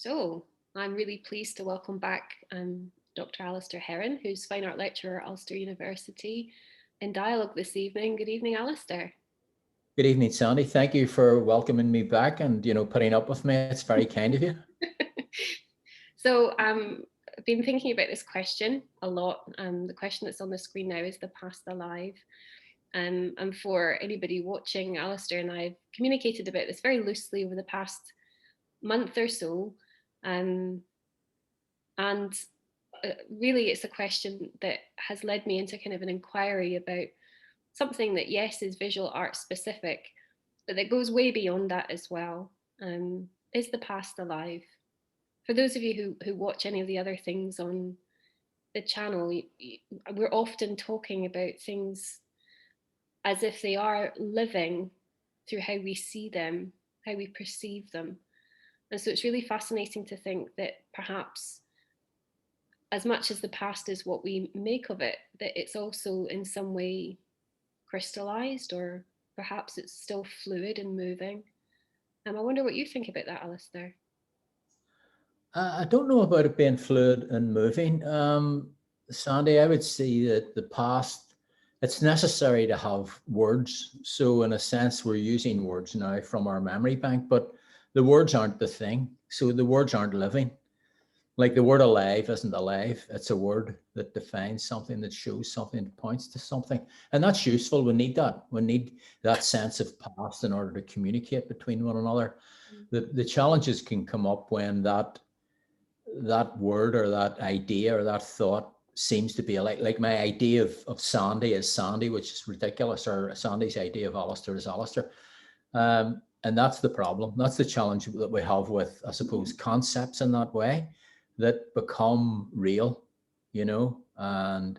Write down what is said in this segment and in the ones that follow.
So I'm really pleased to welcome back Dr. Alastair Herron, who's Fine Art Lecturer at Ulster University, in dialogue this evening. Good evening, Alastair. Good evening, Sandy. Thank you for welcoming me back and, putting up with me. It's very kind of you. So I've been thinking about this question a lot. The question that's on the screen now is the past alive. And for anybody watching, Alastair and I have communicated about this very loosely over the past month or so. And really, it's a question that has led me into kind of an inquiry about something that, yes, is visual art specific, but that goes way beyond that as well. Is the past alive? For those of you who watch any of the other things on the channel, we're often talking about things as if they are living through how we see them, how we perceive them. And so it's really fascinating to think that perhaps as much as the past is what we make of it, that it's also in some way crystallized, or perhaps it's still fluid and moving. I wonder what you think about that, Alastair. I don't know about it being fluid and moving. Sandy, I would say that the past, it's necessary to have words. So in a sense, we're using words now from our memory bank, but the words aren't the thing. So the words aren't living. Like the word alive isn't alive. It's a word that defines something, that shows something, that points to something. And that's useful. We need that. We need that sense of past in order to communicate between one another. The challenges can come up when that word or that idea or that thought seems to be like my idea of Sandi is Sandi, which is ridiculous, or Sandi's idea of Alastair is Alastair. And that's the problem. That's the challenge that we have with, I suppose, concepts in that way that become real, and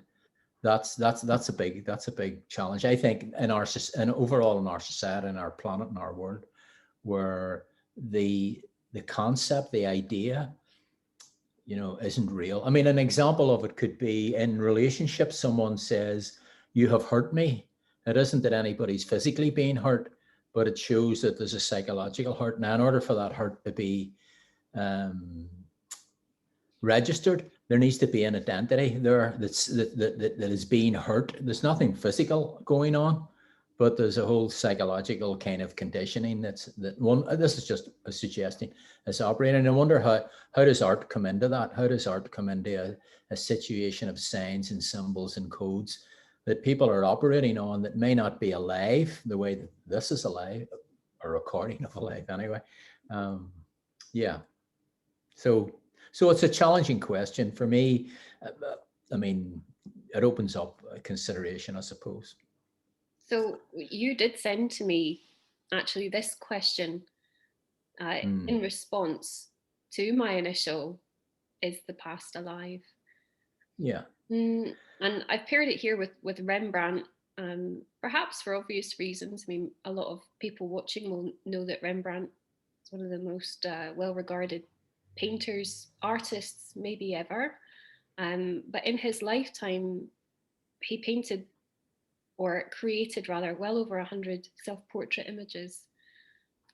that's a big challenge. I think overall in our society, in our planet, in our world, where the concept, the idea, isn't real. I mean, an example of it could be in relationships. Someone says, "You have hurt me." It isn't that anybody's physically being hurt, but it shows that there's a psychological hurt. Now, in order for that hurt to be registered, there needs to be an identity there that is being hurt. There's nothing physical going on, but there's a whole psychological kind of conditioning this is just a suggestion, is operating. And I wonder how does art come into that? How does art come into a situation of signs and symbols and codes that people are operating on that may not be alive the way that this is alive, a recording of alive anyway. So it's a challenging question for me. I mean, it opens up a consideration, I suppose. So you did send to me actually this question in response to my initial, is the past alive? Yeah. And I've paired it here with Rembrandt, perhaps for obvious reasons. I mean, a lot of people watching will know that Rembrandt is one of the most well-regarded painters, artists, maybe ever. But in his lifetime, he painted, or created rather, well over 100 self-portrait images.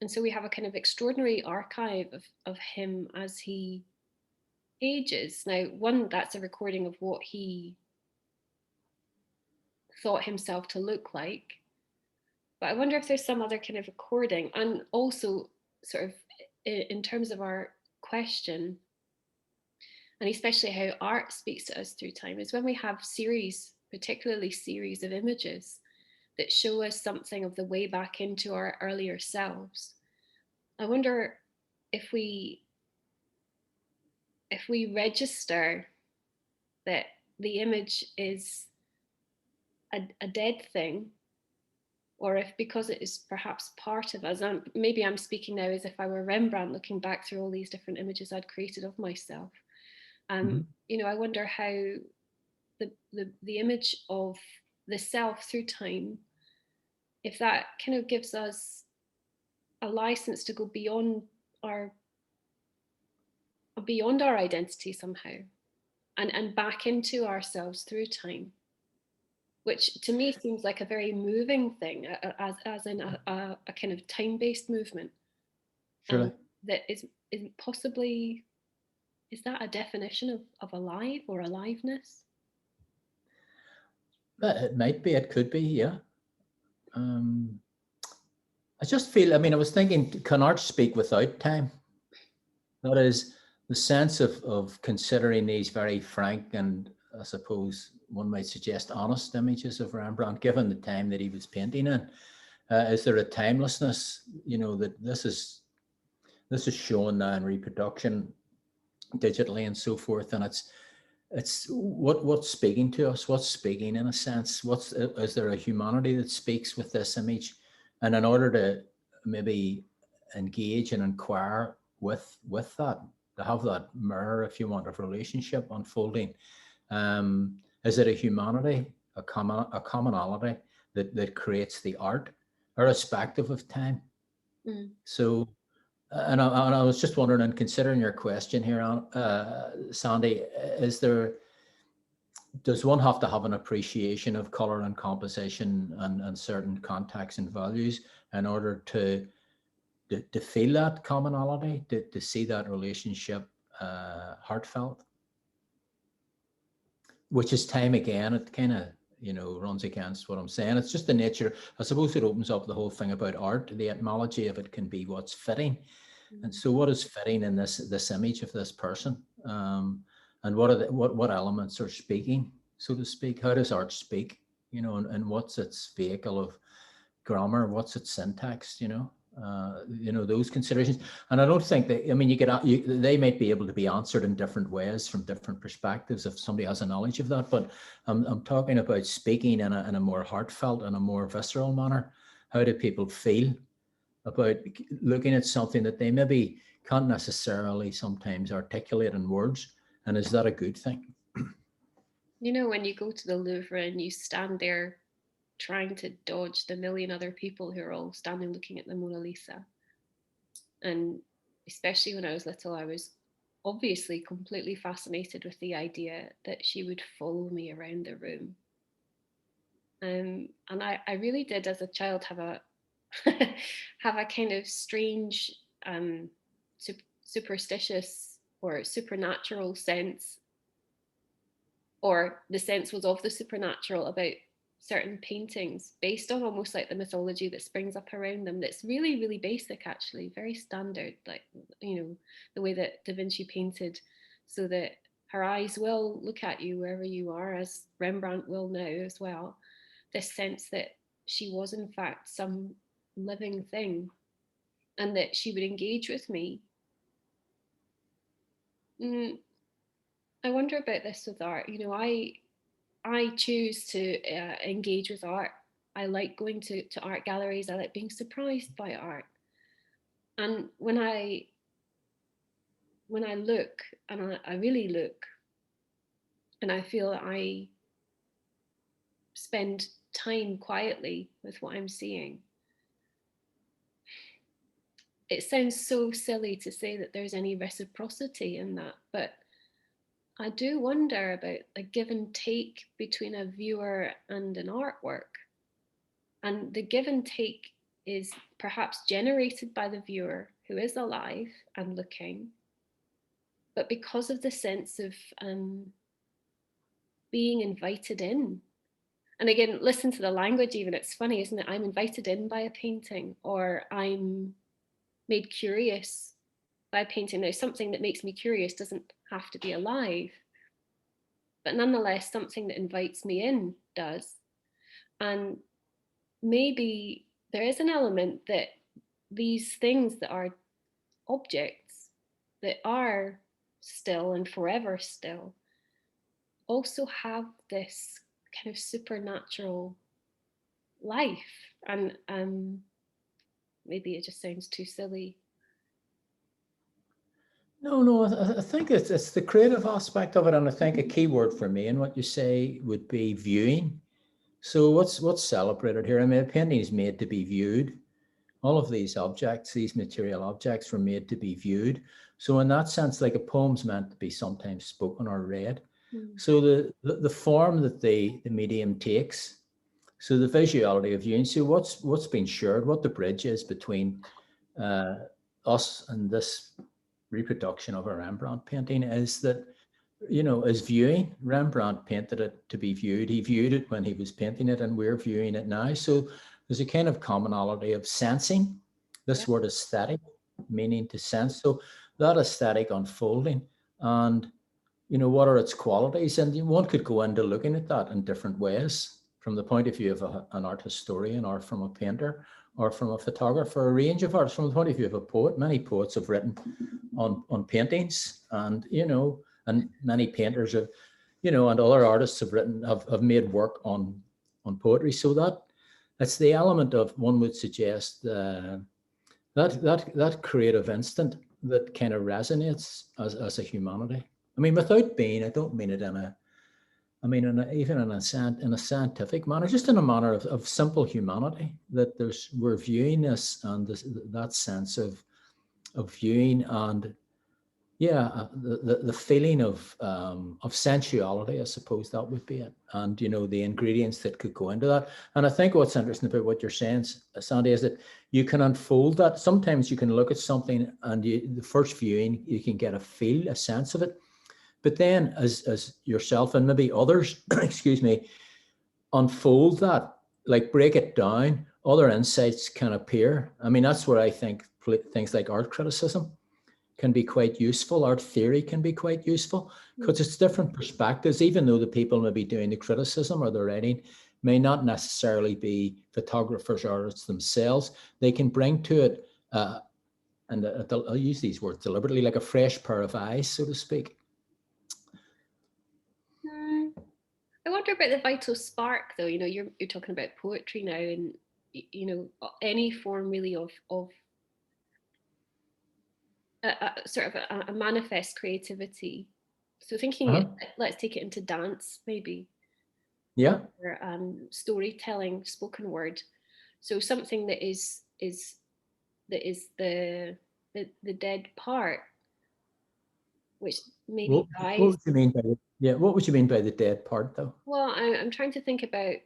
And so we have a kind of extraordinary archive of him as he ages. Now, one, that's a recording of what he thought himself to look like. But I wonder if there's some other kind of recording, and also sort of in terms of our question, and especially how art speaks to us through time, is when we have series, particularly series of images that show us something of the way back into our earlier selves. I wonder if we register that the image is a dead thing, or if, because it is perhaps part of us, maybe I'm speaking now as if I were Rembrandt looking back through all these different images I'd created of myself. I wonder how the image of the self through time, if that kind of gives us a license to go beyond our identity somehow, and back into ourselves through time, which to me seems like a very moving thing, as in a kind of time-based movement. Surely. that is possibly, is that a definition of alive or aliveness? It might be, it could be, yeah. I just feel, I mean, I was thinking, can art speak without time? That is the sense of considering these very frank and, I suppose one might suggest, honest images of Rembrandt, given the time that he was painting in. Is there a timelessness, you know, that this is shown now in reproduction digitally and so forth, and it's what's speaking to us, what's speaking in a sense, is there a humanity that speaks with this image? And in order to maybe engage and inquire with that, to have that mirror, if you want, of relationship unfolding, is it a humanity, a commonality that creates the art, irrespective of time? So, and I was just wondering, and considering your question here, Sandi, does one have to have an appreciation of color and composition and certain contexts and values in order to feel that commonality, to see that relationship heartfelt? Which is time again, it kind of, you know, runs against what I'm saying. It's just the nature, I suppose it opens up the whole thing about art. The etymology of it can be what's fitting. And so what is fitting in this image of this person? And what elements are speaking, so to speak? How does art speak? You know, and what's its vehicle of grammar? What's its syntax? You know, those considerations. And I don't think that, I mean, they might be able to be answered in different ways from different perspectives if somebody has a knowledge of that. But I'm talking about speaking in a more heartfelt and a more visceral manner. How do people feel about looking at something that they maybe can't necessarily sometimes articulate in words? And is that a good thing? You know, when you go to the Louvre and you stand there trying to dodge the million other people who are all standing looking at the Mona Lisa. And especially when I was little, I was obviously completely fascinated with the idea that she would follow me around the room. And I really did, as a child, have a have a kind of strange superstitious or supernatural sense, or the sense was of the supernatural about certain paintings based on almost like the mythology that springs up around them. That's really, really basic, actually, very standard, like, you know, the way that Da Vinci painted, so that her eyes will look at you wherever you are, as Rembrandt will now as well. This sense that she was in fact some living thing and that she would engage with me. I wonder about this with art. You know, I choose to engage with art. I like going to art galleries. I like being surprised by art. And when I look, and I really look, and I feel that I spend time quietly with what I'm seeing, it sounds so silly to say that there's any reciprocity in that, but I do wonder about a give and take between a viewer and an artwork. And the give and take is perhaps generated by the viewer who is alive and looking, but because of the sense of being invited in. And again, listen to the language even, it's funny, isn't it? I'm invited in by a painting, or I'm made curious by a painting. Now, something that makes me curious doesn't have to be alive, but nonetheless, something that invites me in does. And maybe there is an element that these things that are objects, that are still and forever still, also have this kind of supernatural life. And maybe it just sounds too silly. No, I think it's the creative aspect of it, and I think a key word for me and what you say would be viewing. So what's celebrated here? I mean, a painting is made to be viewed. All of these objects, these material objects, were made to be viewed. So in that sense, like a poem's meant to be sometimes spoken or read. So the form that the medium takes, so the visuality of viewing, so what's been shared, what the bridge is between us and this reproduction of a Rembrandt painting is that, is viewing. Rembrandt painted it to be viewed. He viewed it when he was painting it, and we're viewing it now. So there's a kind of commonality of sensing. This word aesthetic, meaning to sense. So that aesthetic unfolding, and what are its qualities? And one could go into looking at that in different ways, from the point of view of an art historian, or from a painter, or from a photographer, a range of arts. From the point of view of a poet, many poets have written on paintings, and and many painters have, and other artists have made work on poetry. So that's the element of, one would suggest, that creative instant that kind of resonates as a humanity. I mean, without being, I don't mean it even in a scientific manner, just in a manner of simple humanity, that we're viewing this, and that sense of viewing, and the feeling of sensuality, I suppose that would be it, and the ingredients that could go into that. And I think what's interesting about what you're saying, Sandi, is that you can unfold that. Sometimes you can look at something, and the first viewing, you can get a sense of it. But then as yourself and maybe others, excuse me, unfold that, like break it down, other insights can appear. I mean, that's where I think things like art criticism can be quite useful. Art theory can be quite useful, because it's different perspectives, even though the people maybe doing the criticism or the writing may not necessarily be photographers or artists themselves. They can bring to it, and I'll use these words deliberately, like a fresh pair of eyes, so to speak. I wonder about the vital spark, though. You're talking about poetry now, and any form really of sort of a manifest creativity. So thinking, let's take it into dance, maybe. Yeah. Or storytelling, spoken word. So something that is the dead part, which maybe dies. What would you mean by what would you mean by the dead part, though? Well, I'm trying to think about,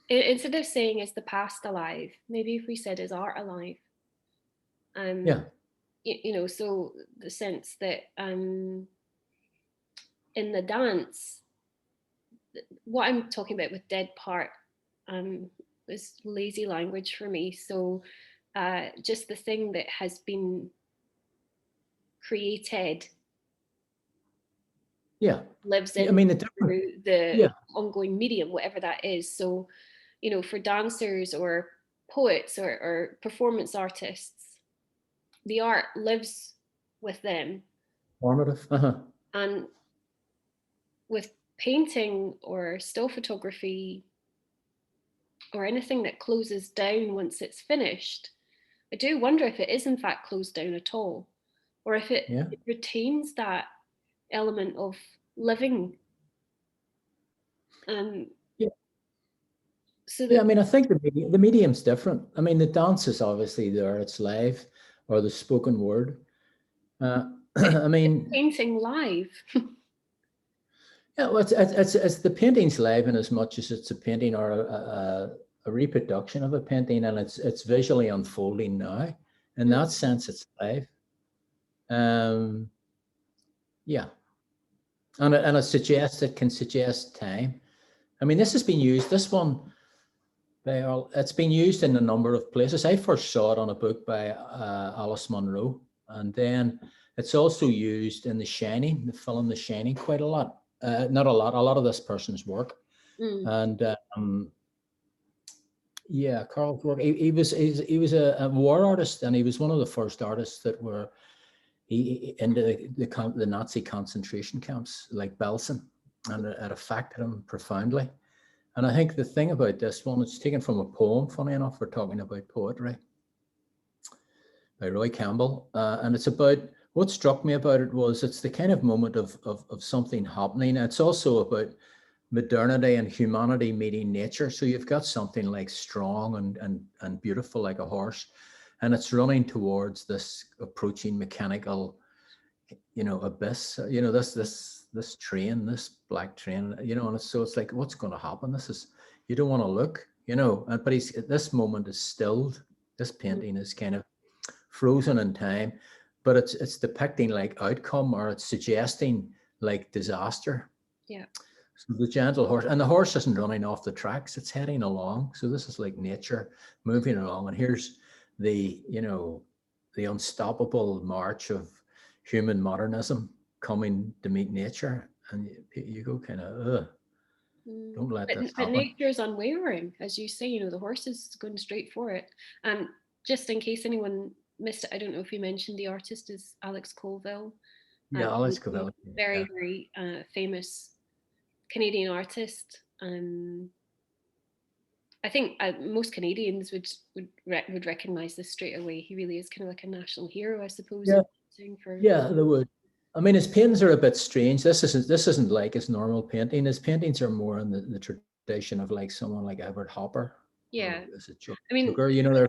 instead of saying is the past alive, maybe if we said is art alive. So the sense that in the dance, what I'm talking about with dead part is lazy language for me. So just the thing that has been created lives in the ongoing medium, whatever that is. So for dancers or poets or performance artists, the art lives with them. Formative. And with painting or still photography or anything that closes down once it's finished, I do wonder if it is in fact closed down at all, or if it retains that element of living. I mean, I think the medium's different. I mean, the dance is obviously there; it's live, or the spoken word. I mean, painting live. Yeah, well, it's the painting's live in as much as it's a painting or a reproduction of a painting, and it's visually unfolding now. In that sense, it's live. And it can suggest time. I mean, this has been used. This one, it's been used in a number of places. I first saw it on a book by Alice Munro, and then it's also used in The Shining, the film The Shining, quite a lot. Not a lot of this person's work. And Carl's work. He was a war artist, and he was one of the first artists that were into the Nazi concentration camps, like Belsen, and it affected him profoundly. And I think the thing about this one, it's taken from a poem, funny enough, we're talking about poetry, by Roy Campbell, and it's about, what struck me about it was it's the kind of moment of something happening. It's also about modernity and humanity meeting nature. So you've got something like strong and beautiful, like a horse, and it's running towards this approaching mechanical, abyss. This train, this black train, and so it's like, what's going to happen? You don't want to look, but at this moment is stilled. This painting is kind of frozen in time, but it's depicting like outcome, or it's suggesting like disaster. Yeah. So the gentle horse, and the horse isn't running off the tracks, it's heading along. So this is like nature moving along. And here's the, the unstoppable march of human modernism coming to meet nature. And you go kind of, don't let this But happen. nature is unwavering, as you say, the horse is going straight for it. And just in case anyone missed it, I don't know if you mentioned the artist is Alex Colville. Yeah, Alex Colville. Very, very famous Canadian artist. I think most Canadians would recognize this straight away. He really is kind of like a national hero, I suppose. Yeah, they would. I mean, his paintings are a bit strange. This isn't like his normal painting. His paintings are more in the tradition of like someone like Edward Hopper. Yeah, is it Joker? I mean, they're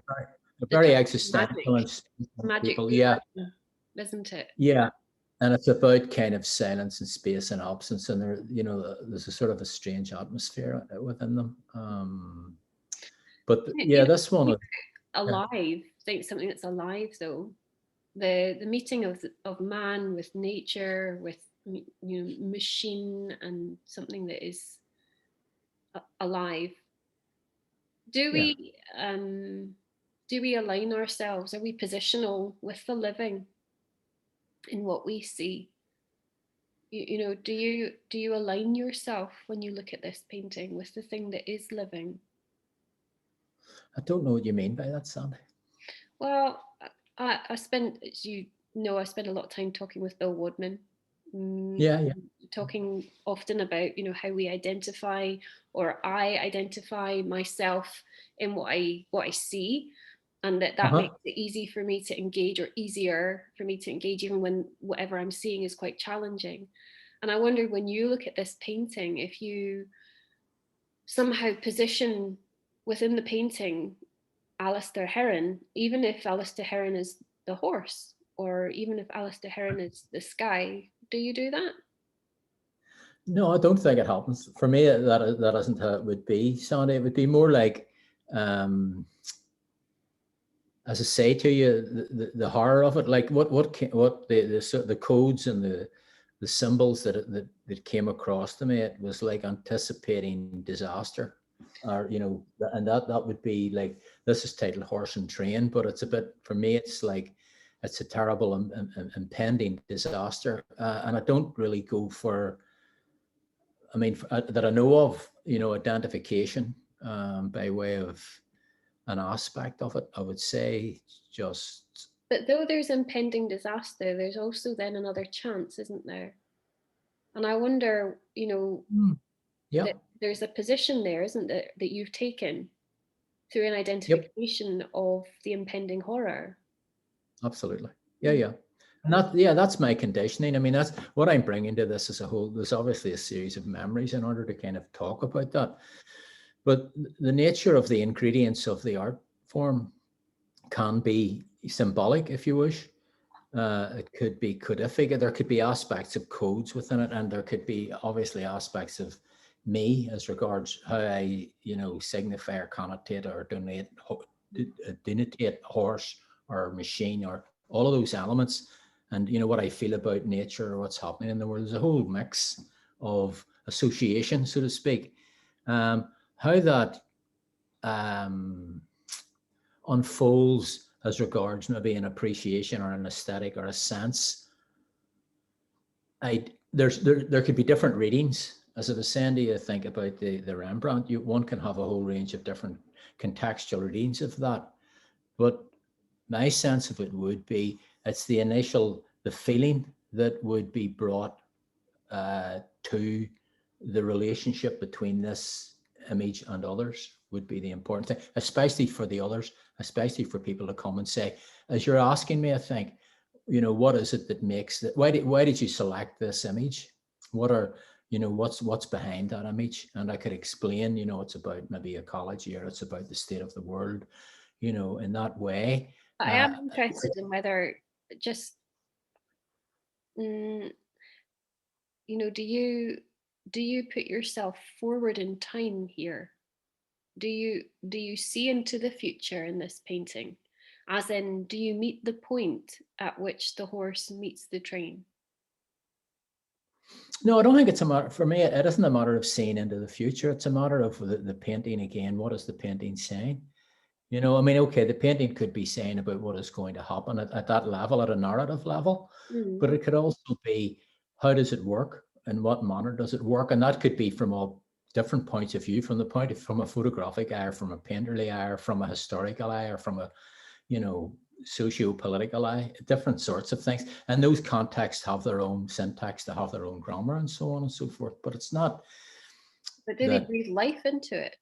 very existential and magic people. Yeah, isn't it? Yeah, and it's about kind of silence and space and absence, and there's a sort of a strange atmosphere within them. But this one is alive. Think something that's alive, though. The meeting of man with nature, with machine, and something that is alive. Do we align ourselves? Are we positional with the living in what we see? Do you align yourself when you look at this painting with the thing that is living? I don't know what you mean by that, Sandi. Well, I spend, as you know, I spend a lot of time talking with Bill Wadman. Talking often about how we identify, or I identify myself in what I see, and that makes it easy for me to engage, or easier for me to engage, even when whatever I'm seeing is quite challenging. And I wonder, when you look at this painting, if you somehow position within the painting Alastair Herron, even if Alastair Herron is the horse, or even if Alastair Herron is the sky, do you do that? No, I don't think it happens. For me, that isn't how it would be, Sandi. It would be more like, as I say to you, the horror of it, like what the codes and the symbols that came across to me. It was like anticipating disaster, or and that would be like, this is titled Horse and Train, but it's a bit, for me, it's like, it's a terrible impending disaster, and I don't really go for, I mean, that I know of, identification by way of an aspect of it. I would say just. But though there's impending disaster, there's also then another chance, isn't there? And I wonder, that there's a position there, isn't there, that you've taken through an identification of the impending horror. Absolutely. Yeah. And that's my conditioning. I mean, that's what I'm bringing to this as a whole. There's obviously a series of memories in order to kind of talk about that. But the nature of the ingredients of the art form can be symbolic, if you wish. It could be codific. There could be aspects of codes within it, and there could be obviously aspects of me as regards how I, signify or connotate or denotate horse or machine, or all of those elements, and what I feel about nature or what's happening in the world. There's a whole mix of association, so to speak. How that unfolds as regards maybe an appreciation or an aesthetic or a sense, there could be different readings. As I was saying to you, think about the Rembrandt. One can have a whole range of different contextual readings of that. But my sense of it would be, it's the feeling that would be brought to the relationship between this image and others would be the important thing, especially for the others, especially for people to come and say, as you're asking me, I think, what is it that makes that? Why did you select this image? What are, what's behind that image? And I could explain, it's about maybe ecology, or it's about the state of the world, in that way. I am interested in whether just, do you put yourself forward in time here? Do you see into the future in this painting? As in, do you meet the point at which the horse meets the train? No, I don't think it's a matter, for me, it isn't a matter of seeing into the future. It's a matter of the painting again. What is the painting saying? You know, I mean, okay, the painting could be saying about what is going to happen at that level, at a narrative level, but it could also be, how does it work? In what manner does it work? And that could be from all different points of view, from a photographic eye, or from a painterly eye, or from a historical eye, or from a, you know, socio-political eye, different sorts of things. And those contexts have their own syntax, they have their own grammar, and so on and so forth. But it's not But do they that. breathe life into it?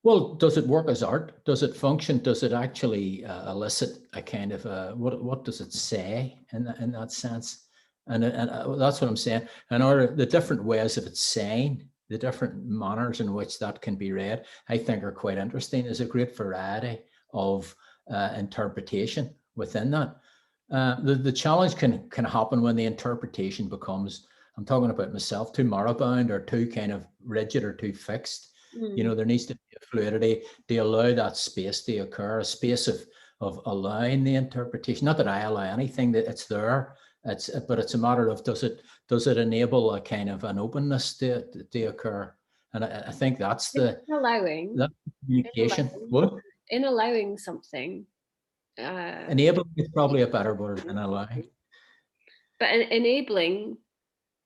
Well, does it work as art? Does it function? Does it actually elicit a kind of what does it say in that sense? And that's what I'm saying. And the different ways of its saying, the different manners in which that can be read, I think are quite interesting. There's a great variety of interpretation within that. The challenge can happen when the interpretation becomes, I'm talking about myself, too moribund or too kind of rigid or too fixed. You know, there needs to be a fluidity to allow that space to occur, a space of allowing the interpretation. Not that I allow anything, that it's there. But it's a matter of, does it enable a kind of an openness to occur? And I think that's that communication. In allowing something. Enabling is probably a better word than allowing. But enabling,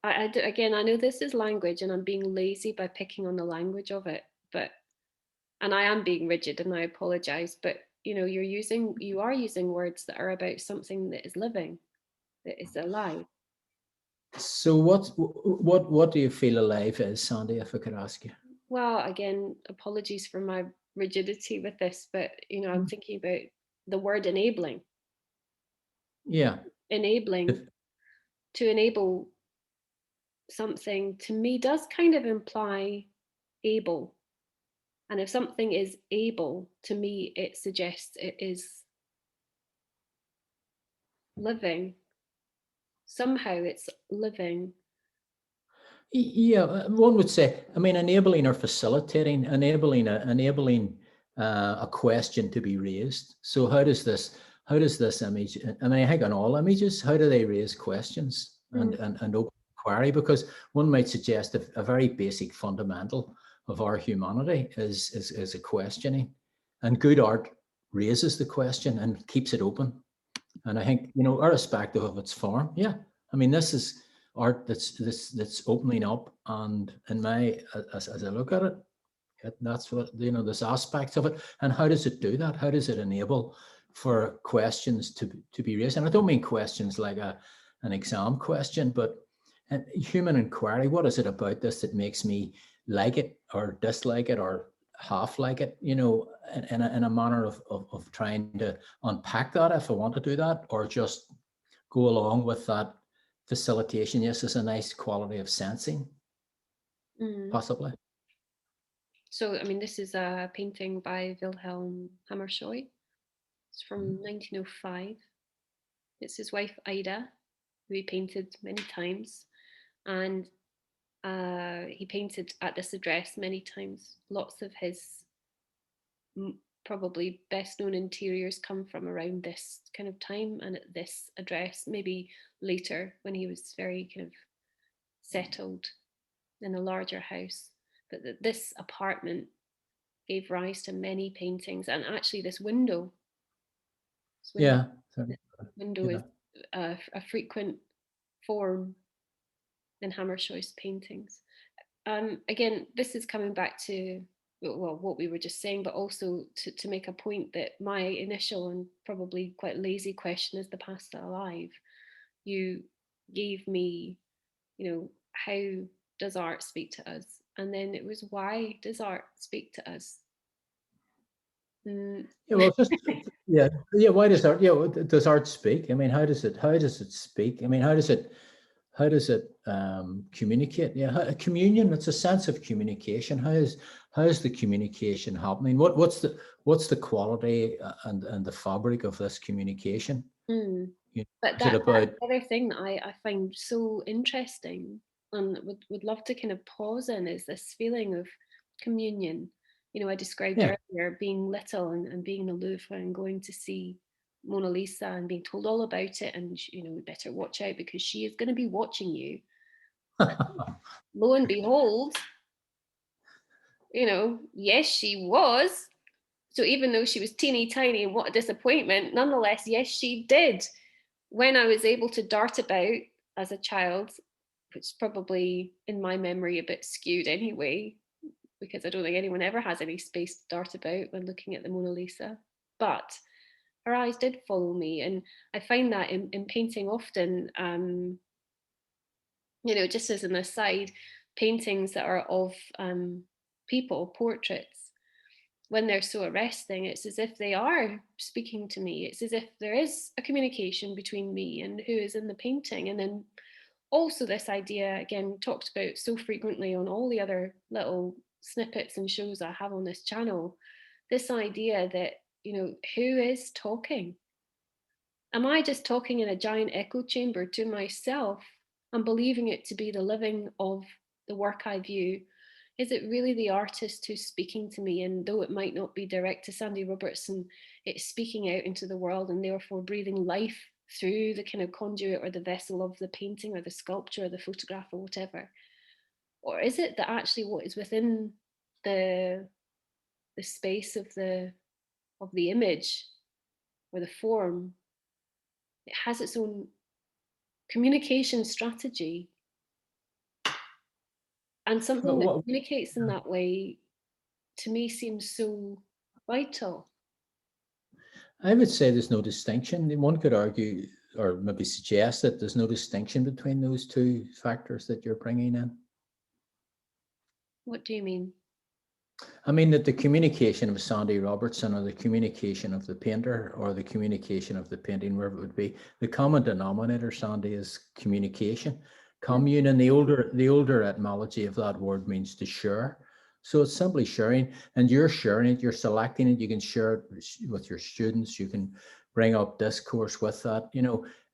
again, I know this is language and I'm being lazy by picking on the language of it, and I am being rigid and I apologize, but you know, you are using words that are about something that is living, that is alive. So what do you feel alive is, Sandi, if I could ask you? Well, again, apologies for my rigidity with this, but you know, I'm thinking about the word enabling. Yeah. Enabling, to enable something, to me, does kind of imply able. And if something is able, to me, it suggests it is living. Somehow it's living. Yeah, one would say, I mean, enabling or facilitating, enabling a question to be raised. So how does this image, I mean, I think on all images, how do they raise questions and open inquiry? Because one might suggest a very basic fundamental of our humanity is a questioning, and good art raises the question and keeps it open. And I think, you know, irrespective of its form, yeah, I mean, this is art that's opening up, and in my as I look at it, that's what, you know, there's aspects of it. And how does it do that? How does it enable for questions to be raised? And I don't mean questions like an exam question, but human inquiry. What is it about this that makes me like it or dislike it or half like it, you know, in a manner of trying to unpack that, if I want to do that, or just go along with that facilitation. Yes, is a nice quality of sensing, possibly. So, I mean, this is a painting by Wilhelm Hammershoi. It's from 1905. It's his wife Ida, who he painted many times, and he painted at this address many times. Lots of his probably best known interiors come from around this kind of time and at this address, maybe later when he was very kind of settled in a larger house. But this apartment gave rise to many paintings, and actually this window Yeah. window is a frequent form in Hammershoi's paintings. Again, this is coming back to, well, what we were just saying, but also to make a point that my initial and probably quite lazy question is the past alive. You gave me, you know, how does art speak to us? And then it was, why does art speak to us? Yeah, well, just yeah. Why does art? Yeah, does art speak? I mean, how does it speak? I mean, how does it communicate? Yeah, communion. It's a sense of communication. How is the communication happening? What's the quality and the fabric of this communication? But that's the other thing that I find so interesting and would love to kind of pause in, is this feeling of communion. You know, I described earlier here being little and being aloof and going to see Mona Lisa and being told all about it, and better watch out because she is going to be watching you. Lo and behold, yes, she was. So even though she was teeny tiny and what a disappointment, nonetheless, yes, she did. When I was able to dart about as a child, which is probably in my memory a bit skewed anyway, because I don't think anyone ever has any space to dart about when looking at the Mona Lisa. But her eyes did follow me. And I find that in painting often, just as an aside, paintings that are of people, portraits, when they're so arresting, it's as if they are speaking to me. It's as if there is a communication between me and who is in the painting. And then also this idea, again, talked about so frequently on all the other little snippets and shows I have on this channel, this idea that, who is talking? Am I just talking in a giant echo chamber to myself and believing it to be the living of the work I view? Is it really the artist who's speaking to me? And though it might not be direct to Sandi Robertson, it's speaking out into the world and therefore breathing life through the kind of conduit or the vessel of the painting or the sculpture or the photograph or whatever? Or is it that actually what is within the space of the image or the form, it has its own communication strategy, and something that communicates in that way to me seems so vital. I would say there's no distinction. One could argue or maybe suggest that there's no distinction between those two factors that you're bringing in. What do you mean? I mean that the communication of Sandi Robertson or the communication of the painter or the communication of the painting, wherever it would be, the common denominator, Sandi, is communication. Commune, and the older etymology of that word means to share. So it's simply sharing, and you're sharing it, you're selecting it, you can share it with your students, you can bring up discourse with that.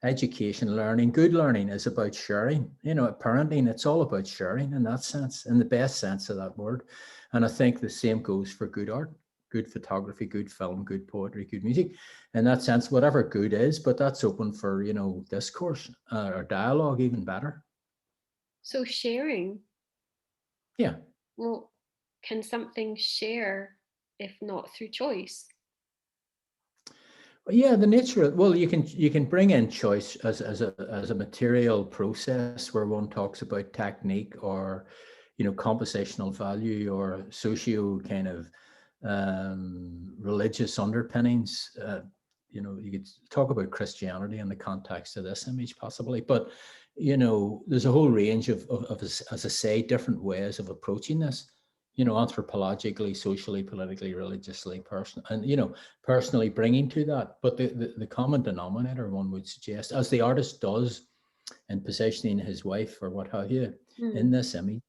Education, learning, good learning is about sharing. Parenting, it's all about sharing in that sense, in the best sense of that word. And I think the same goes for good art, good photography, good film, good poetry, good music. In that sense, whatever good is, but that's open for, discourse or dialogue, even better. So sharing. Yeah. Well, can something share if not through choice? Yeah, the nature of, well, you can bring in choice as a material process where one talks about technique or compositional value or socio kind of religious underpinnings. You could talk about Christianity in the context of this image possibly, but there's a whole range of as I say, different ways of approaching this. Anthropologically, socially, politically, religiously, personally bringing to that. But the common denominator, one would suggest, as the artist does in positioning his wife or what have you in this image,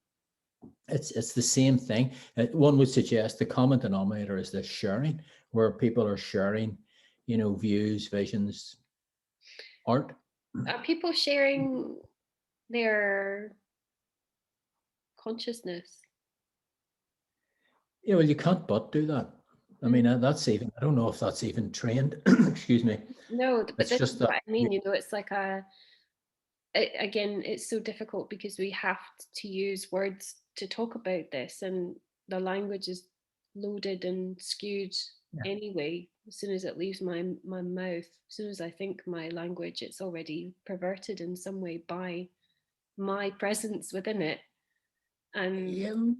it's the same thing. One would suggest the common denominator is this sharing, where people are sharing, views, visions, art. Are people sharing their consciousness? Yeah, well, you can't but do that. I mean, that's even, I don't know if that's even trained. Excuse me. No, but it's this just is that, what I mean. It's like again, it's so difficult because we have to use words to talk about this, and the language is loaded and skewed anyway. As soon as it leaves my mouth, as soon as I think my language, it's already perverted in some way by my presence within it. And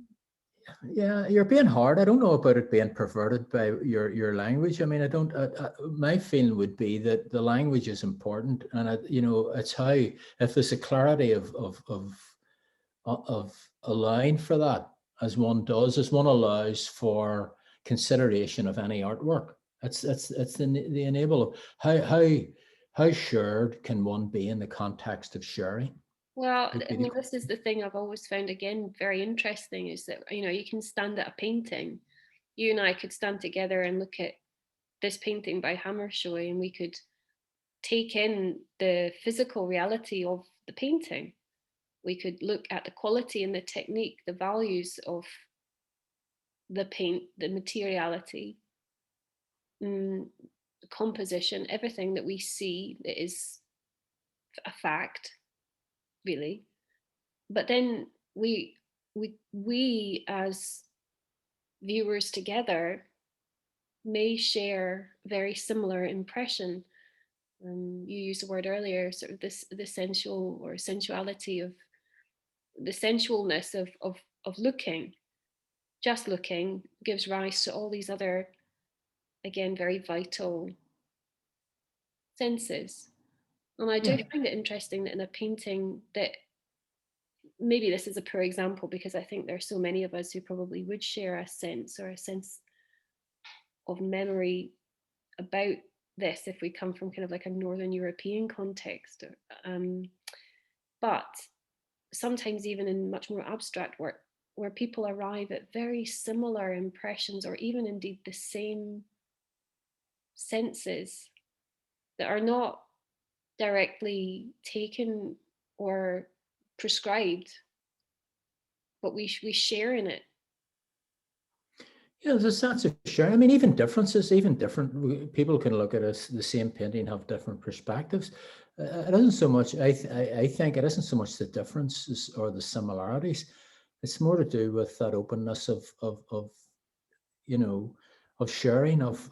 yeah, you're being hard. I don't know about it being perverted by your language. I mean, I don't. My feeling would be that the language is important, and it's how, if there's a clarity of allowing for that, as one allows for consideration of any artwork. It's the enable of how shared can one be in the context of sharing. well, I mean, this is the thing I've always found, again, very interesting, is that, you can stand at a painting. You and I could stand together and look at this painting by Hammershoi, and we could take in the physical reality of the painting. We could look at the quality and the technique, the values of the paint, the materiality, composition, everything that we see that is a fact, really. But then we as viewers together may share very similar impression. You used the word earlier, sort of the sensual or sensuality of the sensualness of looking. Just looking gives rise to all these other, again, very vital senses. And I do find it interesting that in a painting that, maybe this is a poor example because I think there are so many of us who probably would share a sense of memory about this if we come from kind of like a Northern European context. But sometimes even in much more abstract work, where people arrive at very similar impressions or even indeed the same senses that are not directly taken or prescribed, but we share in it. Yeah, there's a sense of sharing. I mean, even differences, even different people can look at the same painting, have different perspectives. It isn't so much, I think it isn't so much the differences or the similarities. It's more to do with that openness of sharing, of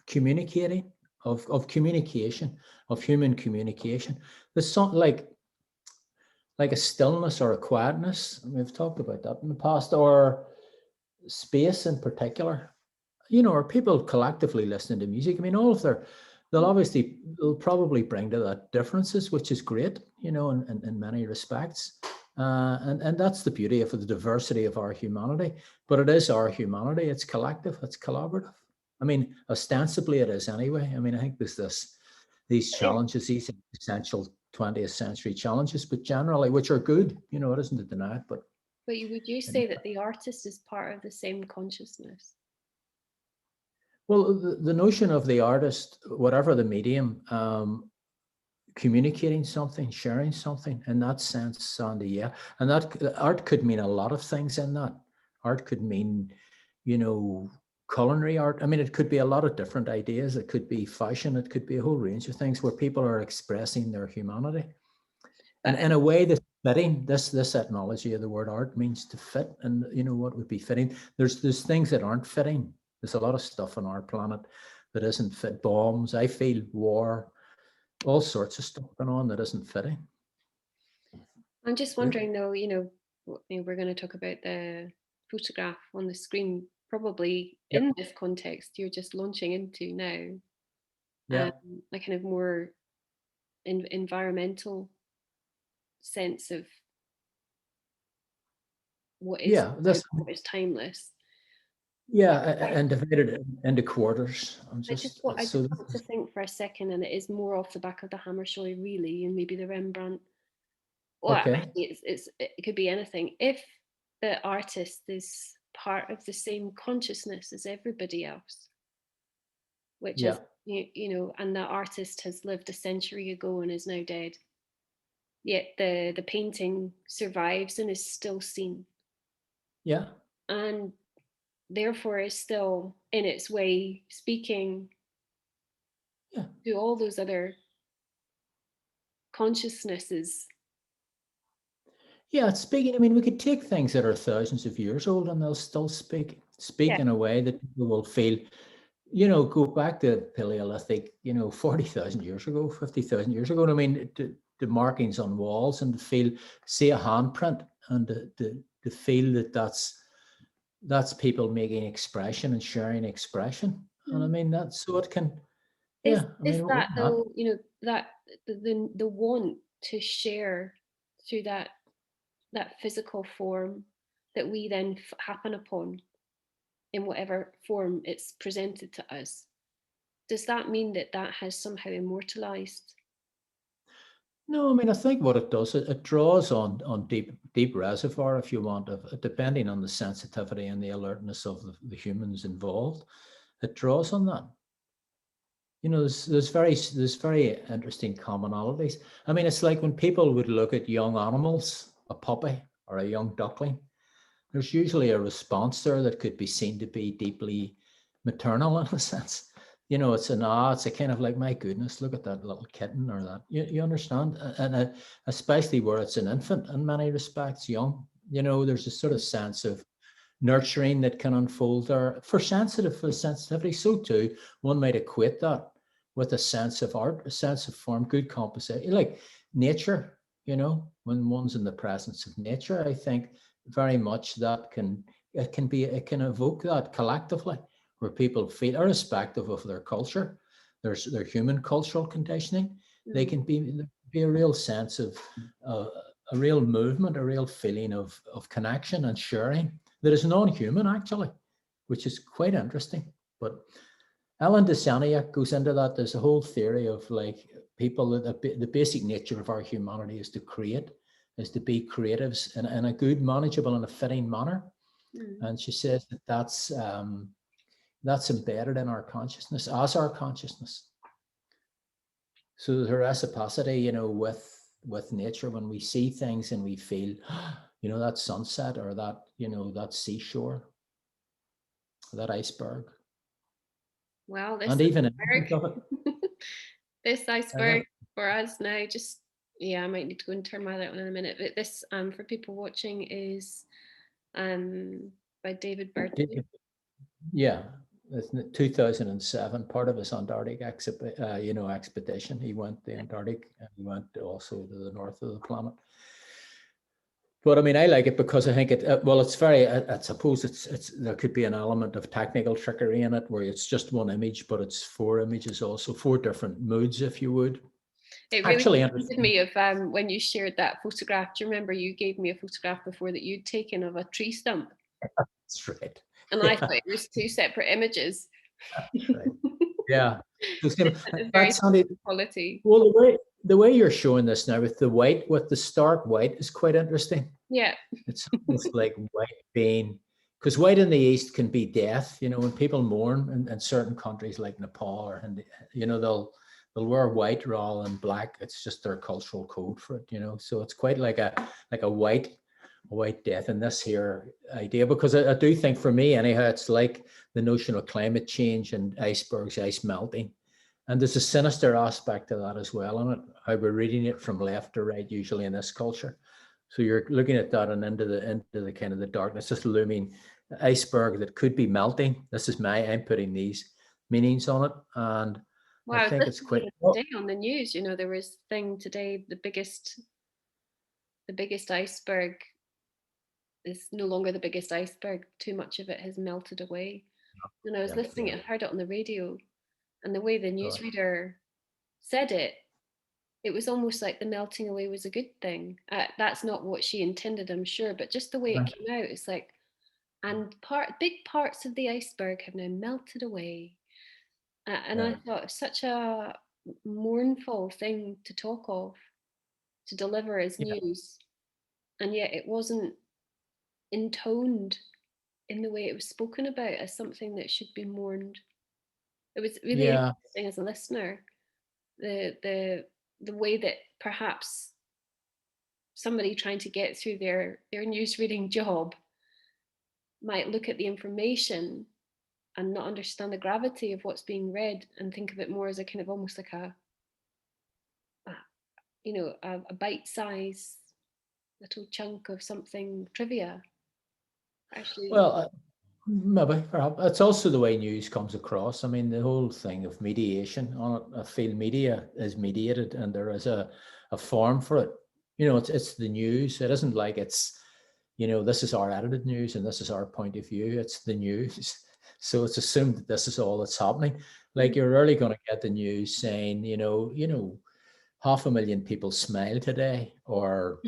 communicating, of communication, of human communication. There's something like a stillness or a quietness. We've talked about that in the past, or space in particular, or people collectively listening to music. I mean, they'll probably bring to that differences, which is great, in many respects. And that's the beauty of the diversity of our humanity. But it is our humanity. It's collective. It's collaborative. I mean, ostensibly it is anyway. I mean, I think there's these challenges, these essential 20th century challenges, but generally, which are good, it isn't to deny it, but would you say that the artist is part of the same consciousness? Well, the notion of the artist, whatever the medium, communicating something, sharing something, in that sense, Sandi, yeah. And that art could mean a lot of things in that. Art could mean, culinary art. I mean, it could be a lot of different ideas. It could be fashion. It could be a whole range of things where people are expressing their humanity. And in a way that's fitting, this etymology of the word art means to fit. And, what would be fitting? There's things that aren't fitting. There's a lot of stuff on our planet that isn't fit. Bombs, I feel, war, all sorts of stuff going on that isn't fitting. I'm just wondering, though, we're going to talk about the photograph on the screen, probably in this context you're just launching into now. Yeah. A kind of more environmental sense of what is timeless. Yeah, and divided into quarters. I just want to think for a second, and it is more off the back of the Hammershoi, really, and maybe the Rembrandt. Well, okay. It could be anything. If the artist is part of the same consciousness as everybody else, which is, and the artist has lived a century ago and is now dead, yet the painting survives and is still seen. Yeah. And therefore is still in its way speaking to all those other consciousnesses. Yeah, it's speaking. I mean, we could take things that are thousands of years old and they'll still speak in a way that people will feel, go back to Paleolithic, 40,000 years ago, 50,000 years ago. I mean, the markings on walls and see a handprint and to feel that that's people making expression and sharing expression. And I mean, that's so it can, is that though, that the want to share through that physical form that we then happen upon in whatever form it's presented to us, does that mean that has somehow immortalized? No, I mean, I think what it does, it draws on deep reservoir, if you want, depending on the sensitivity and the alertness of the humans involved. It draws on that. There's very interesting commonalities. I mean, it's like when people would look at young animals, a puppy or a young duckling, there's usually a response there that could be seen to be deeply maternal in a sense. You know, it's it's a kind of like, my goodness, look at that little kitten, or that, you understand? And especially where it's an infant in many respects, young, you know, there's a sort of sense of nurturing that can unfold there for sensitivity. So too, one might equate that with a sense of art, a sense of form, good composition, like nature, you know, when one's in the presence of nature, I think very much that it can evoke that collectively, where people feel, irrespective of their culture, their human cultural conditioning, they can be a real sense of a real movement, a real feeling of connection and sharing that is non-human, actually, which is quite interesting. But Alan de Saniac goes into that. There's a whole theory of like people, that the basic nature of our humanity is to create, is to be creatives in a good, manageable, and a fitting manner. And she says that that's embedded in our consciousness as our consciousness. So there's a reciprocity, you know, with nature, when we see things and we feel, you know, that sunset, or that, you know, that seashore, that iceberg. Well, this and even iceberg, this iceberg for us now, just, I might need to go and turn my light on in a minute, but this, for people watching, is by David Burdeny. Yeah, it's 2007, part of his Antarctic expedition. He went to the Antarctic, and he went also to the north of the planet. But I mean, I like it because I think it's very, I suppose it's there could be an element of technical trickery in it, where it's just one image, but it's 4 images, also 4 different moods, if you would. It really reminded me of when you shared that photograph. Do you remember you gave me a photograph before that you'd taken of a tree stump? That's right. And I thought it was 2 separate images. That's right. Yeah. That's very quality. Well, the way you're showing this now with the stark white is quite interesting. Yeah. It's almost like white being, because white in the East can be death. You know, when people mourn in certain countries like Nepal, or you know, they'll wear white rather than black. It's just their cultural code for it, you know. So it's quite like a white death in this here idea, because I do think, for me anyhow, it's like the notion of climate change and icebergs, ice melting. And there's a sinister aspect to that as well in it, how we're reading it from left to right, usually in this culture. So you're looking at that and into the kind of the darkness, this looming iceberg that could be melting. I'm putting these meanings on it. And wow, I think it's quite today on the news, you know, there was thing today, the biggest iceberg is no longer the biggest iceberg. Too much of it has melted away. And I was listening, I heard it on the radio, and the way the newsreader said it, it was almost like the melting away was a good thing. That's not what she intended, I'm sure, but just the way it came out, it's like, and big parts of the iceberg have now melted away. And I thought, such a mournful thing to talk of, to deliver as news, and yet it wasn't intoned in the way it was spoken about as something that should be mourned. It was really interesting as a listener, the way that perhaps somebody trying to get through their news reading job might look at the information and not understand the gravity of what's being read, and think of it more as a kind of almost like a bite size little chunk of something trivia. Actually, well, maybe, perhaps. It's also the way news comes across. I mean, the whole thing of mediation on it, I feel media is mediated, and there is a form for it. You know, it's the news. It isn't like it's, you know, this is our edited news and this is our point of view. It's the news. So it's assumed that this is all that's happening. Like, you're rarely going to get the news saying, you know, 500,000 people smile today, or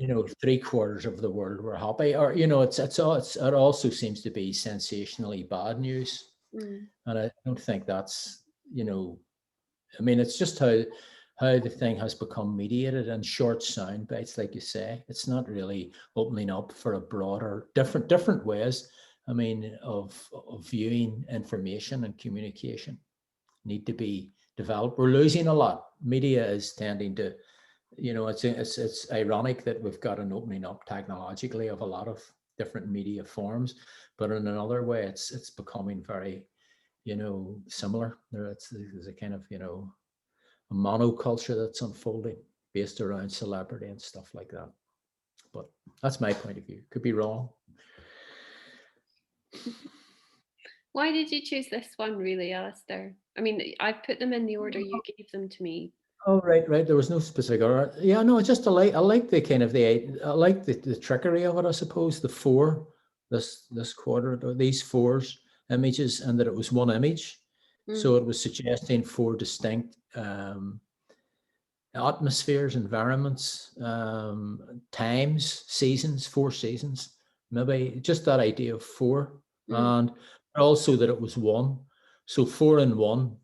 you know, 3/4 of the world were happy, or, you know, it also seems to be sensationally bad news. And I don't think that's, you know, I mean, it's just how the thing has become mediated in short sound bites, like you say. It's not really opening up for a broader, different ways, I mean, of viewing information and communication need to be developed. We're losing a lot. Media is tending to, you know, it's ironic that we've got an opening up technologically of a lot of different media forms, but in another way, it's becoming very, similar. There's a kind of, a monoculture that's unfolding based around celebrity and stuff like that. But that's my point of view. Could be wrong. Why did you choose this one, really, Alastair? I mean, I've put them in the order you gave them to me. Oh, right. There was no specific order. Yeah, no, just I like the kind of I like the trickery of it, I suppose. The four, this quarter, these fours images, and that it was one image. So it was suggesting four distinct atmospheres, environments, times, seasons, 4 seasons, maybe just that idea of four, and also that it was one. So 4 in 1,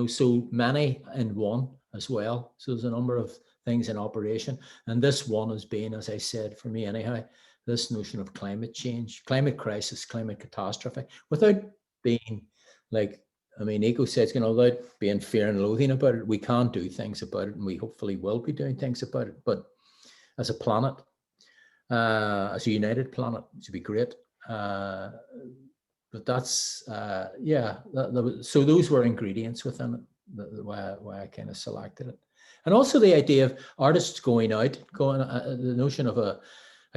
so many in one as well. So there's a number of things in operation. And this one has been, as I said, for me anyhow, this notion of climate change, climate crisis, climate catastrophe, without being like, Eco says, without being fear and loathing about it, we can do things about it, and we hopefully will be doing things about it. But as a planet, as a united planet, it should be great. But that's, so those were ingredients within it, why I kind of selected it. And also the idea of artists going out, the notion of a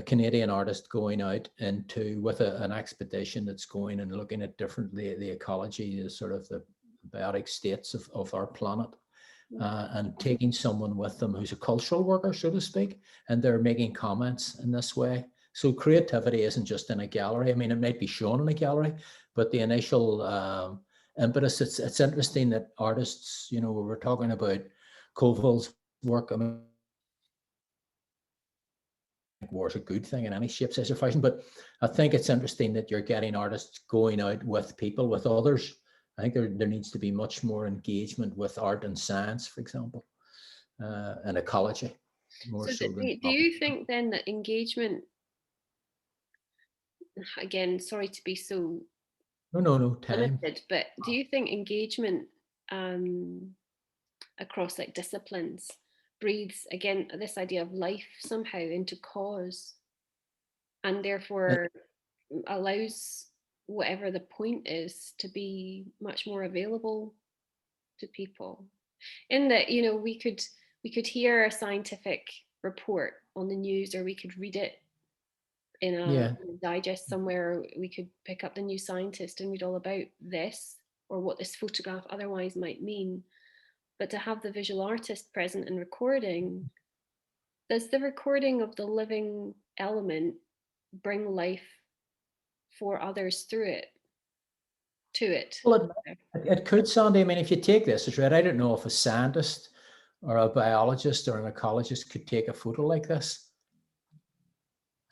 Canadian artist going out with an expedition that's going and looking at the ecology, the sort of the biotic states of our planet, and taking someone with them who's a cultural worker, so to speak, and they're making comments in this way. So creativity isn't just in a gallery. It might be shown in a gallery, but the initial impetus, it's interesting that artists, we were talking about Colville's work. War is a good thing in any shape, size, or fashion, but I think it's interesting that you're getting artists going out with people, with others. I think there needs to be much more engagement with art and science, for example, and ecology. Do you think then that engagement, again, sorry to be so limited, but do you think engagement across like disciplines breathes, again, this idea of life somehow into cause, and therefore allows whatever the point is to be much more available to people? In that, we could hear a scientific report on the news, or we could read it in a digest somewhere, or we could pick up the New Scientist and read all about this, or what this photograph otherwise might mean. But to have the visual artist present and recording, does the recording of the living element bring life for others through it, to it? Well, it could, Sandi. If you take this, it's right. I don't know if a scientist or a biologist or an ecologist could take a photo like this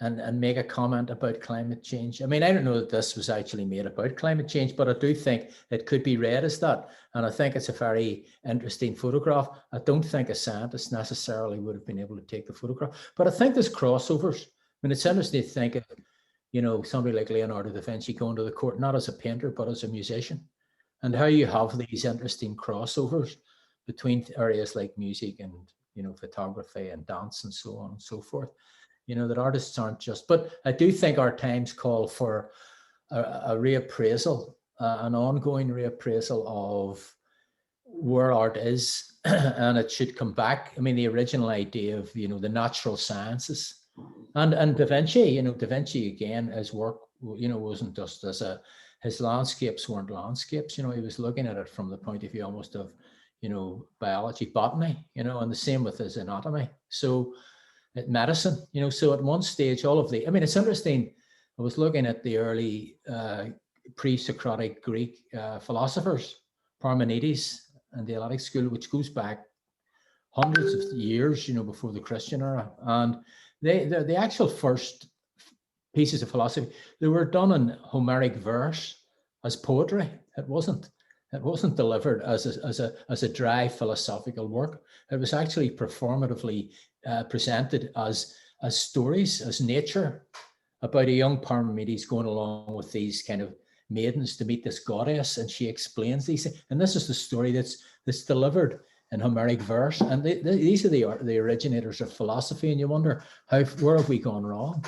and make a comment about climate change. I don't know that this was actually made about climate change, but I do think it could be read as that. And I think it's a very interesting photograph. I don't think a scientist necessarily would have been able to take the photograph, but I think there's crossovers. It's interesting to think of, somebody like Leonardo da Vinci going to the court, not as a painter, but as a musician, and how you have these interesting crossovers between areas like music and, photography and dance and so on and so forth. That artists aren't just, but I do think our times call for a reappraisal, an ongoing reappraisal of where art is, and it should come back. The original idea of, the natural sciences, and Da Vinci, Da Vinci again, his work, wasn't just his landscapes weren't landscapes, he was looking at it from the point of view almost of, biology, botany, and the same with his anatomy. So medicine, so at one stage, all of the, it's interesting. I was looking at the early pre-Socratic Greek philosophers, Parmenides and the Eleatic school, which goes back hundreds of years, before the Christian era. And the actual first pieces of philosophy, they were done in Homeric verse as poetry. It wasn't delivered as a dry philosophical work. It was actually performatively presented as stories, as nature, about a young Parmenides going along with these kind of maidens to meet this goddess, and she explains these things. And this is the story that's delivered in Homeric verse. And these are the originators of philosophy. And you wonder where have we gone wrong?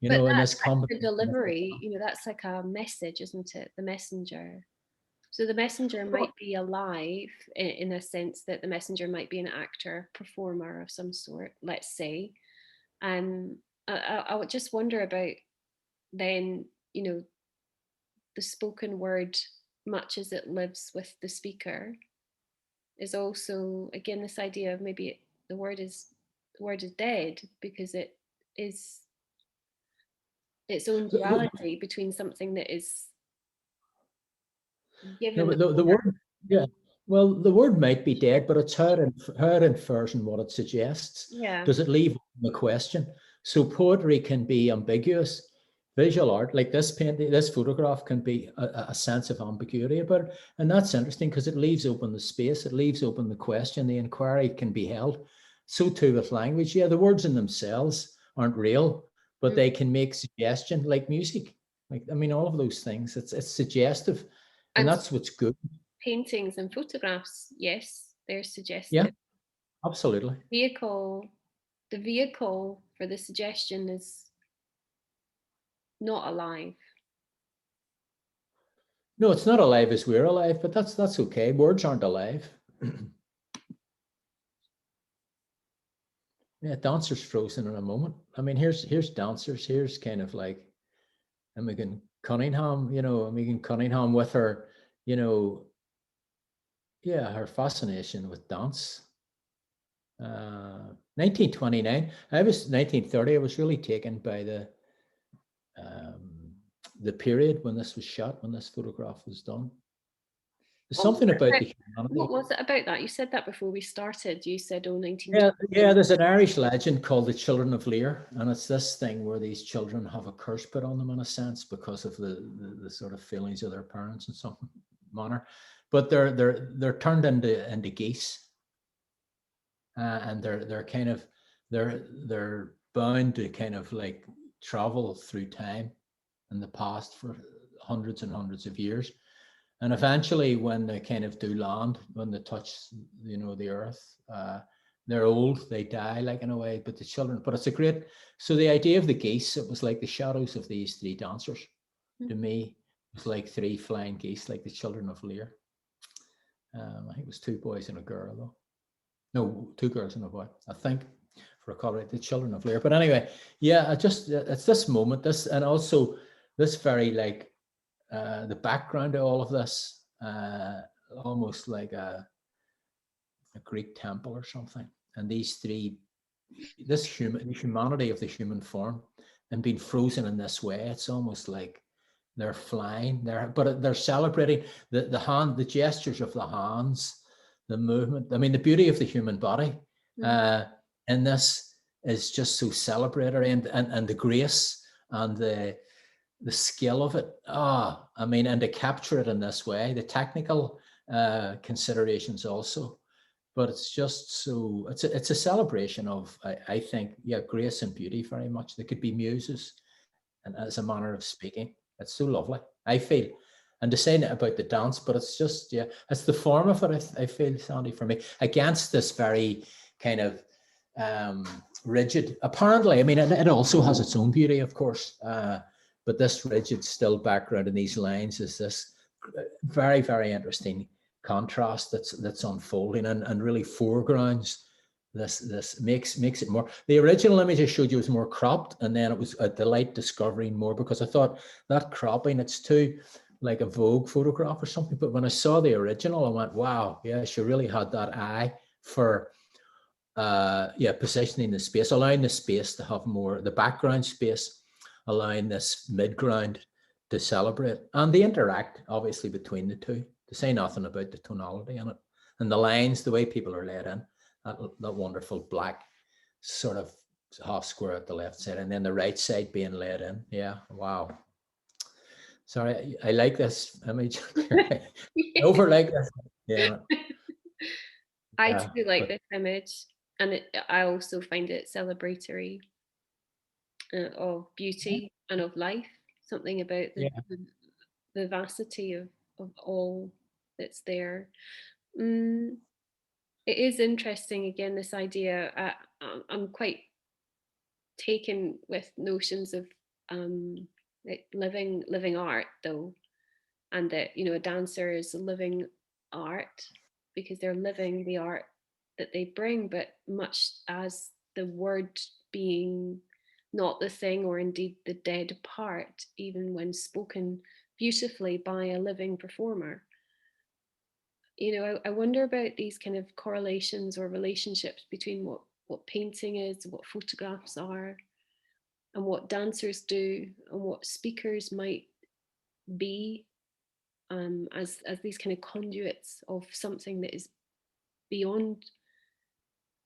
you But know, in that's this like the competition. delivery, that's like a message, isn't it? The messenger. So the messenger might be alive in a sense that the messenger might be an actor, performer of some sort, let's say. I would just wonder about then, the spoken word, much as it lives with the speaker, is also again this idea of maybe the word is dead because it is its own duality between something that is No, given. but the word, yeah. Well, the word might be dead, but it's how it infers and what it suggests. Yeah. Does it leave the question? So poetry can be ambiguous. Visual art, like this painting, this photograph, can be a sense of ambiguity about it, and that's interesting because it leaves open the space. It leaves open the question. The inquiry can be held. So too with language. Yeah, the words in themselves aren't real, but they can make suggestion, like music. Like, I mean, all of those things. It's suggestive. And And that's what's good. paintings and photographs, yes, they're Yeah, suggestive. absolutely. The vehicle for the suggestion is not alive. No, it's not alive as we're alive, but that's okay. Words aren't alive. Yeah, Dancer's frozen in a moment. I mean, here's Dancers. Here's kind of like Imogen Cunningham, Imogen Cunningham with her, yeah, her fascination with dance. 1929. I was 1930. I was really taken by the period when this was shot, when this photograph was done. There's something about the humanity. What was it about that? You said that before we started. You said, 19. Yeah, there's an Irish legend called the Children of Lear, and it's this thing where these children have a curse put on them in a sense because of the sort of feelings of their parents in some manner, but they're turned into geese, and they're kind of they're bound to kind of like travel through time in the past for hundreds and hundreds of years. And eventually, when they kind of do land, when they touch, the earth, they're old, they die, like, in a way. But the children, but it's a great. So the idea of the geese, it was like the shadows of these three dancers. To me, it was like three flying geese, like the Children of Lear. I think it was two boys and a girl, though. No, two girls and a boy, I think, for a color, the Children of Lear. But anyway, yeah, it's this moment, this, and also this very like. The background of all of this, almost like a Greek temple or something. And these three, the humanity of the human form, and being frozen in this way, it's almost like they're flying. But they're celebrating the gestures of the hands, the movement. I mean, the beauty of the human body, and this is just so celebratory, and the grace and the skill of it. I mean, and to capture it in this way, the technical considerations also, but it's just so, it's a celebration of, I think, yeah, grace and beauty very much. They could be muses, and as a manner of speaking, it's so lovely, I feel. And to say about the dance, but it's just, yeah, it's the form of it, I feel, Sandi, for me, against this very kind of rigid, apparently, I mean, it also has its own beauty, of course, but this rigid still background in these lines is this very, very interesting contrast that's unfolding, and really foregrounds this makes it more. The original image I showed you was more cropped, and then it was a delight discovering more, because I thought that cropping, it's too like a Vogue photograph or something. But when I saw the original, I went, wow, yeah, she really had that eye for positioning the space, allowing the space to have more, the background space, allowing this midground to celebrate, and they interact obviously between the two, to say nothing about the tonality in it and the lines, the way people are laid in, that wonderful black sort of half square at the left side, and then the right side being laid in. Yeah, wow. Sorry, I like this image. Over like this. Yeah. I too like this image, and I also find it celebratory of beauty and of life. Something about the vivacity of all that's there. It is interesting, again, this idea. I'm quite taken with notions of like living art though, and that, you know, a dancer is living art because they're living the art that they bring, but much as the word being not the thing, or indeed the dead part, even when spoken beautifully by a living performer. You know, I wonder about these kind of correlations or relationships between what painting is, what photographs are, and what dancers do, and what speakers might be, as these kind of conduits of something that is beyond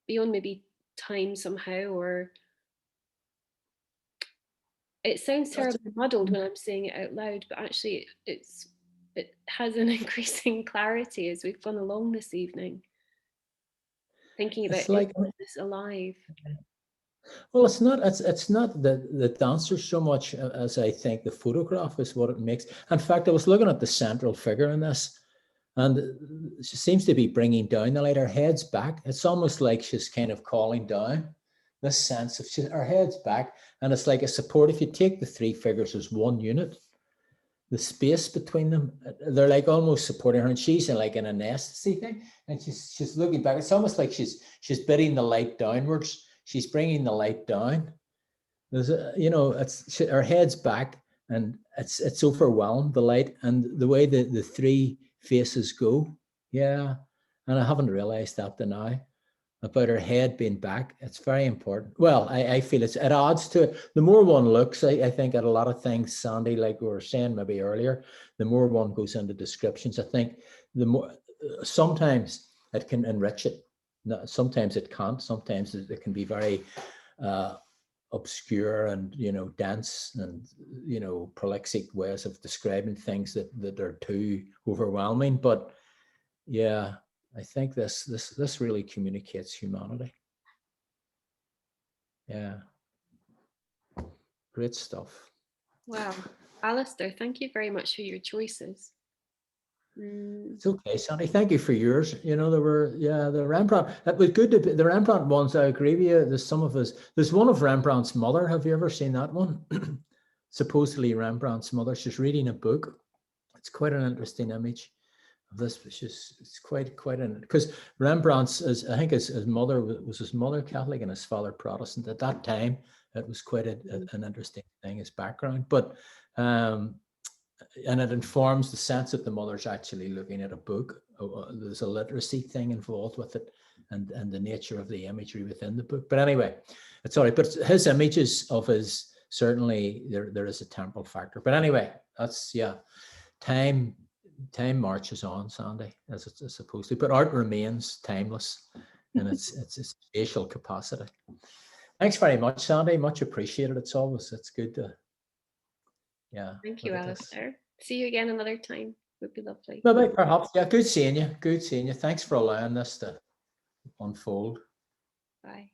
maybe time somehow. Or it sounds terribly muddled when I'm saying it out loud, but actually it has an increasing clarity as we've gone along this evening, thinking about, It's like, is this alive? well, it's not the dancer so much as I think the photograph is what it makes. In fact, I was looking at the central figure in this, and she seems to be bringing down the light. Her head's back. It's almost like she's kind of calling down. This sense of her head's back, and it's like a support. If you take the three figures as one unit, the space between them, they're like almost supporting her, and she's in like in an ecstasy thing, and she's looking back. It's almost like she's bidding the light downwards. She's bringing the light down. There's a, you know, her head's back, and it's overwhelmed, the light, and the way the three faces go. Yeah, and I haven't realized that till now, about her head being back. It's very important. Well, I feel it adds to it. The more one looks, I think, at a lot of things, Sandi, like we were saying maybe earlier, the more one goes into descriptions, I think the more, sometimes it can enrich it. No, sometimes it can't. Sometimes it can be very obscure and, you know, dense and, you know, prolixic ways of describing things that are too overwhelming. But yeah, I think this really communicates humanity. Yeah. Great stuff. Wow. Alastair, thank you very much for your choices. It's okay, Sandi. Thank you for yours. You know, there were, yeah, the Rembrandt. It was good to be, the Rembrandt ones. I agree with you. There's some of us. There's one of Rembrandt's mother. Have you ever seen that one? Supposedly Rembrandt's mother. She's reading a book. It's quite an interesting image of this. It's quite an, because Rembrandt's, I think his mother was his mother Catholic and his father Protestant. At that time, it was quite an interesting thing, his background. But and it informs the sense that the mother's actually looking at a book. There's a literacy thing involved with it, and the nature of the imagery within the book. But anyway, it's all right. But his images of his, certainly there is a temporal factor. But anyway, that's, yeah, time marches on, Sandi, as it's supposed to. But art remains timeless in its spatial capacity. Thanks very much, Sandi. Much appreciated. It's good to, yeah. Thank you, Alastair. See you again another time. Would be lovely. Bye-bye, perhaps. Yeah, good seeing you. Good seeing you. Thanks for allowing this to unfold. Bye.